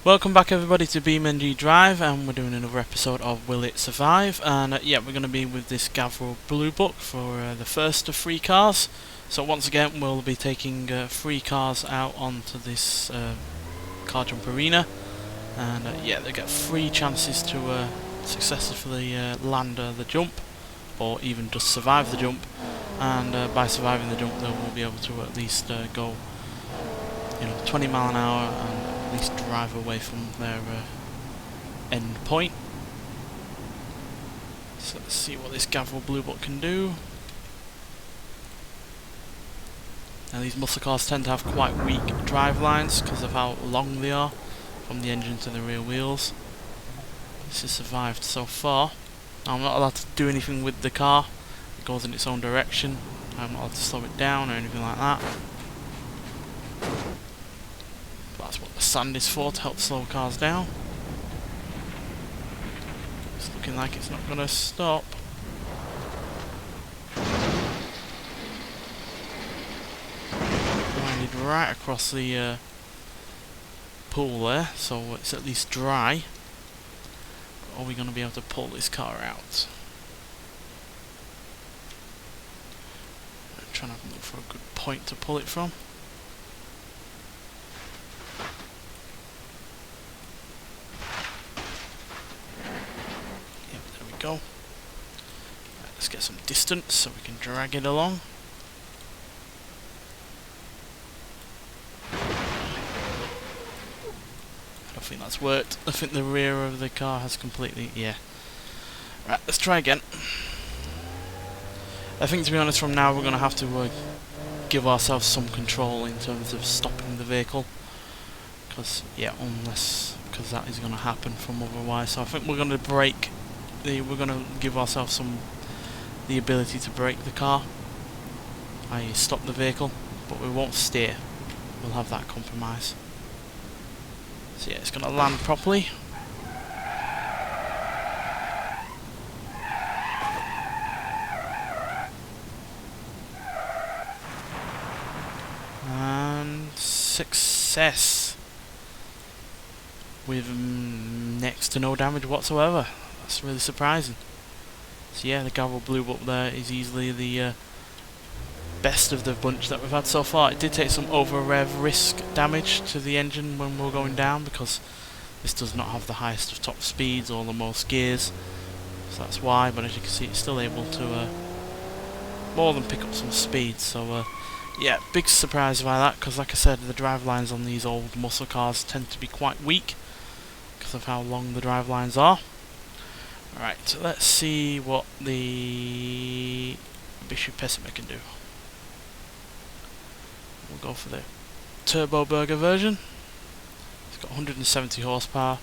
Welcome back everybody to BeamNG.drive, and we're doing another episode of Will It Survive. And yeah, we're going to be with this Gavril Blue Book for the first of 3 cars. So once again we'll be taking 3 cars out onto this car jump arena, and yeah, they get 3 chances to successfully land the jump, or even just survive the jump. And by surviving the jump they will be able to at least go 20 mile an hour and at least drive away from their end point. So let's see what this Gavril Blue Book can do. Now these muscle cars tend to have quite weak drive lines because of how long they are from the engine to the rear wheels. This has survived so far. Now, I'm not allowed to do anything with the car. It goes in its own direction. I'm not allowed to slow it down or anything like that. That's what the sand is for, to help slow cars down. It's looking like it's not going to stop. Landed right across the pool there, so it's at least dry. Are we going to be able to pull this car out? I'm trying to look for a good point to pull it from. Go. Right, let's get some distance so we can drag it along. I don't think that's worked. I think the rear of the car has completely... yeah. Right, let's try again. I think, to be honest, from now we're going to have to give ourselves some control in terms of stopping the vehicle. Because, yeah, because that is going to happen from otherwise. So I think we're going to brake. We're going to give ourselves the ability to brake the car, i.e. stop the vehicle, but we won't steer. We'll have that compromise. So yeah, it's going to land properly. And success! With next to no damage whatsoever. That's really surprising. So yeah, the Gavril Blue Book there is easily the best of the bunch that we've had so far. It did take some over-rev risk damage to the engine when we were going down, because this does not have the highest of top speeds or the most gears. So that's why, but as you can see it's still able to more than pick up some speed. So yeah, big surprise by that, because like I said, the drive lines on these old muscle cars tend to be quite weak because of how long the drive lines are. Right, let's see what the Bishop Pessima can do. We'll go for the Turbo Burger version. It's got 170 horsepower,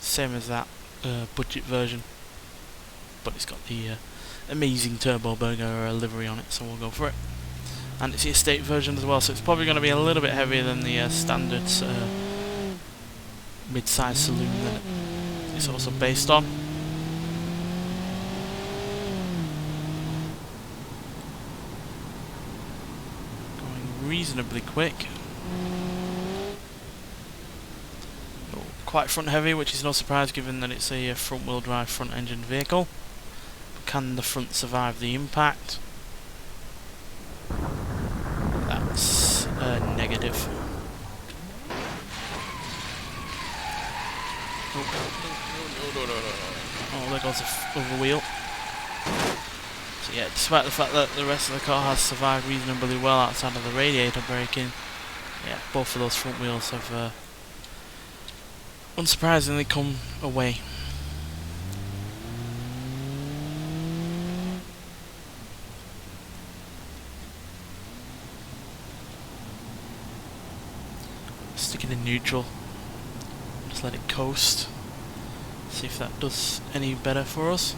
same as that budget version, but it's got the amazing Turbo Burger livery on it, so we'll go for it. And it's the estate version as well, so it's probably going to be a little bit heavier than the standard mid-size saloon that it's also based on. Reasonably quick. Oh, quite front heavy, which is no surprise given that it's a front wheel drive front engine vehicle. Can the front survive the impact? That's a negative. Oh, there goes the other wheel. So yeah, despite the fact that the rest of the car has survived reasonably well outside of the radiator braking, yeah, both of those front wheels have unsurprisingly come away. Stick it in neutral, just let it coast, see if that does any better for us.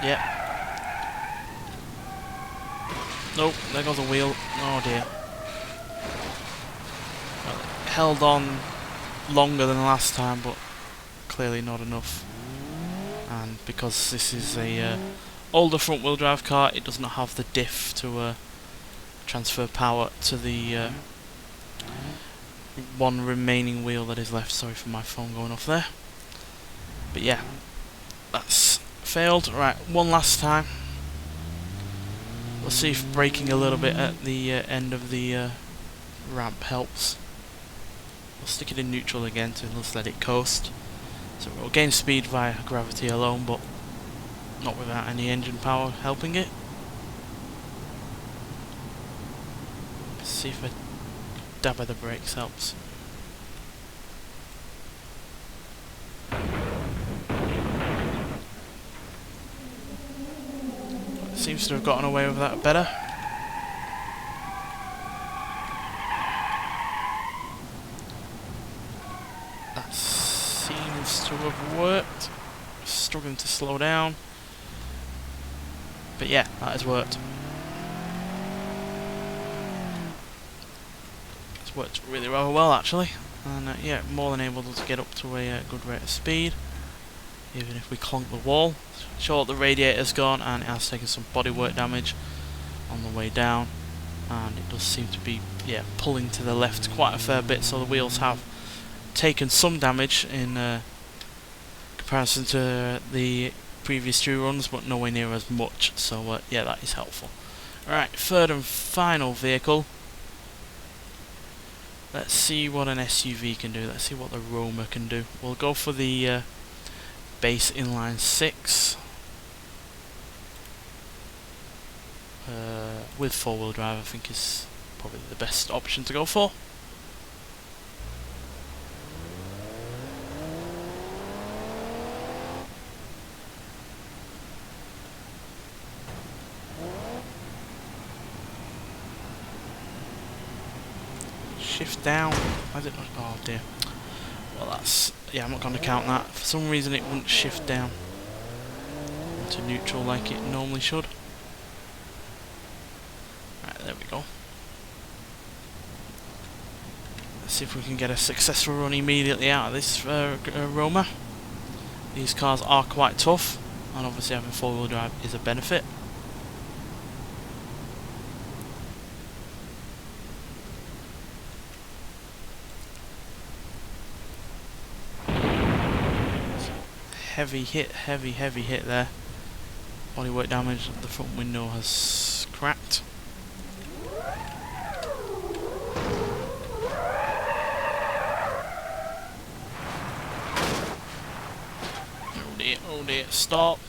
Yep. Nope, there goes a wheel. Oh dear. Well, held on longer than last time, but clearly not enough. And because this is a older front wheel drive car, it does not have the diff to transfer power to the one remaining wheel that is left. Sorry for my phone going off there. But yeah, that's failed. Right, one last time. We'll see if braking a little bit at the end of the ramp helps. We'll stick it in neutral again to just let it coast. So we'll gain speed via gravity alone, but not without any engine power helping it. Let's see if a dab of the brakes helps. Seems to have gotten away with that better. That seems to have worked. Struggling to slow down. But yeah, that has worked. It's worked really rather well actually. And yeah, more than able to get up to a good rate of speed. Even if we clonk the wall. Sure, the radiator's gone and it has taken some bodywork damage on the way down, and it does seem to be pulling to the left quite a fair bit, so the wheels have taken some damage in comparison to the previous 2 runs, but nowhere near as much, so yeah, that is helpful. Alright, third and final vehicle. Let's see what an SUV can do. Let's see what the Roma can do. We'll go for the base inline 6 with 4-wheel drive. I think is probably the best option to go for. Shift down. Why is it not? Oh dear. Well, that's I'm not going to count that. For some reason, it wouldn't shift down into neutral like it normally should. Right, there we go. Let's see if we can get a successful run immediately out of this Roma. These cars are quite tough, and obviously having 4-wheel drive is a benefit. Heavy hit there. Bodywork damage. The front window has cracked. Oh dear, stop.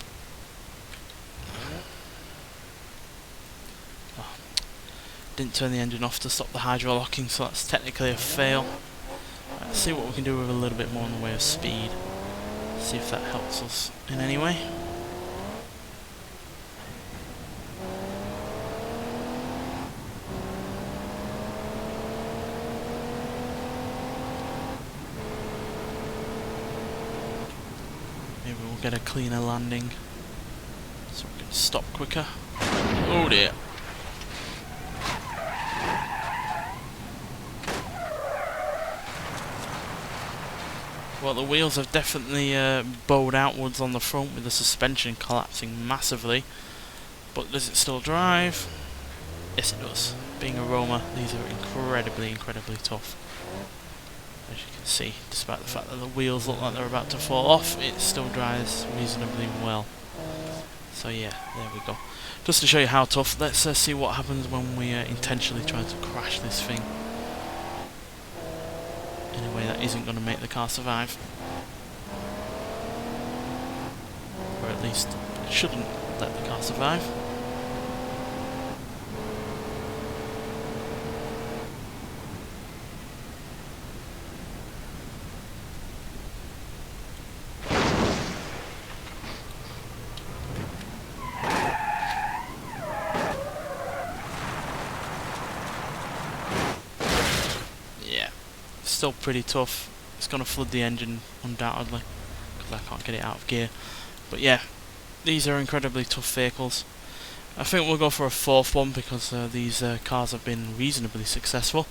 Oh, didn't turn the engine off to stop the hydro locking, so that's technically a fail. Let's see what we can do with a little bit more in the way of speed. See if that helps us in any way. Maybe we'll get a cleaner landing so we can stop quicker. Oh dear. Well, the wheels have definitely bowed outwards on the front with the suspension collapsing massively. But does it still drive? Yes, it does. Being a Roma, these are incredibly tough. As you can see, despite the fact that the wheels look like they're about to fall off, it still drives reasonably well. So yeah, there we go. Just to show you how tough, let's see what happens when we intentionally try to crash this thing in a way that isn't going to make the car survive. Or at least it shouldn't let the car survive. Still pretty tough. It's going to flood the engine undoubtedly because I can't get it out of gear. But yeah, these are incredibly tough vehicles. I think we'll go for a 4th one because these cars have been reasonably successful.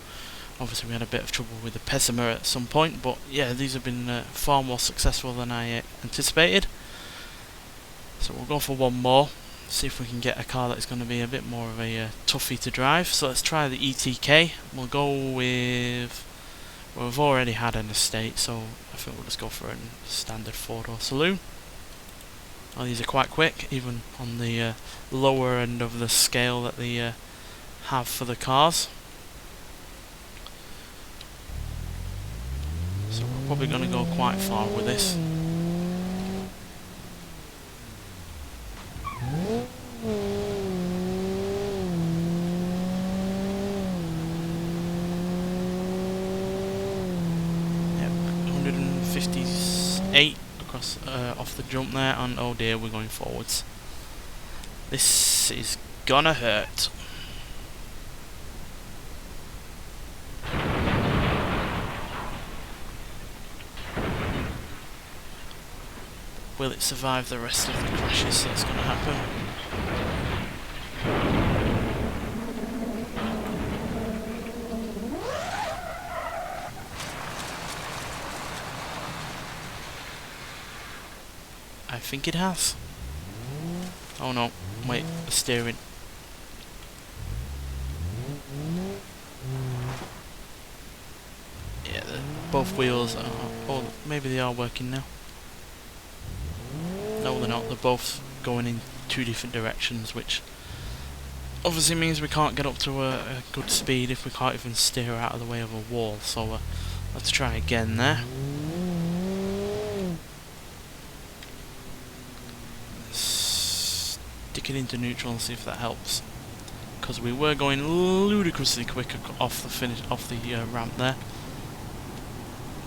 Obviously we had a bit of trouble with the Pessima at some point, but yeah, these have been far more successful than I anticipated. So we'll go for one more. see if we can get a car that's going to be a bit more of a toughie to drive. So let's try the ETK. We'll go with, well, we've already had an estate, so I think we'll just go for a standard 4-door saloon. Oh, these are quite quick, even on the lower end of the scale that they have for the cars. So we're probably going to go quite far with this. Yep, 158 across off the jump there, and oh dear, we're going forwards. This is gonna hurt. Will it survive the rest of the crashes that's going to happen? I think it has. Oh no, wait, the steering. Yeah, both wheels are... oh, maybe they are working now. No, they're not. They're both going in two different directions, which obviously means we can't get up to a good speed if we can't even steer out of the way of a wall. So let's try again there. Stick it into neutral and see if that helps. Because we were going ludicrously quick off the ramp there.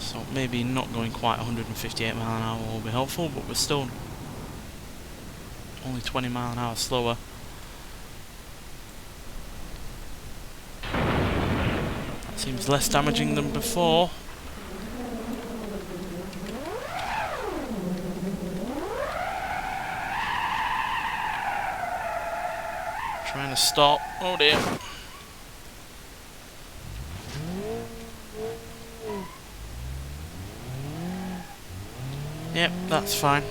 So maybe not going quite 158 mile an hour will be helpful, but we're still only 20 mile an hour slower. That seems less damaging than before. Trying to stop. Oh dear. Yep, that's fine.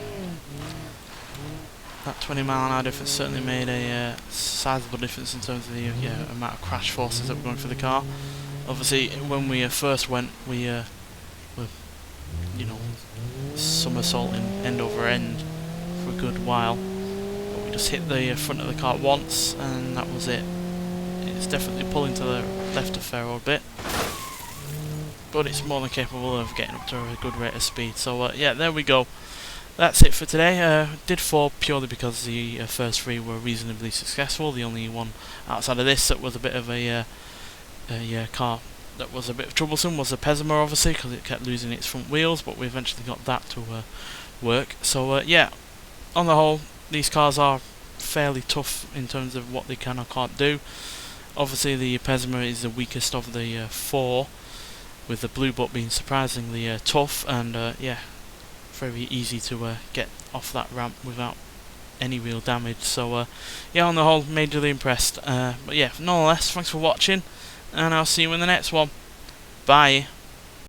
That 20 mile an hour difference certainly made a sizable difference in terms of the amount of crash forces that were going for the car. Obviously, when we first went, we were, you know, somersaulting end over end for a good while. But we just hit the front of the car once, and that was it. It's definitely pulling to the left a fair old bit, but it's more than capable of getting up to a good rate of speed. So yeah, there we go. That's it for today. Did 4 purely because the first 3 were reasonably successful. The only one outside of this that was a bit of a car that was a bit troublesome was the Pessima, obviously, because it kept losing its front wheels, but we eventually got that to work. So yeah, on the whole, these cars are fairly tough in terms of what they can or can't do. Obviously the Pessima is the weakest of the 4, with the Blue Book being surprisingly tough, and yeah, very easy to get off that ramp without any real damage. So yeah, on the whole, majorly impressed. But yeah, nonetheless, thanks for watching, and I'll see you in the next one. Bye.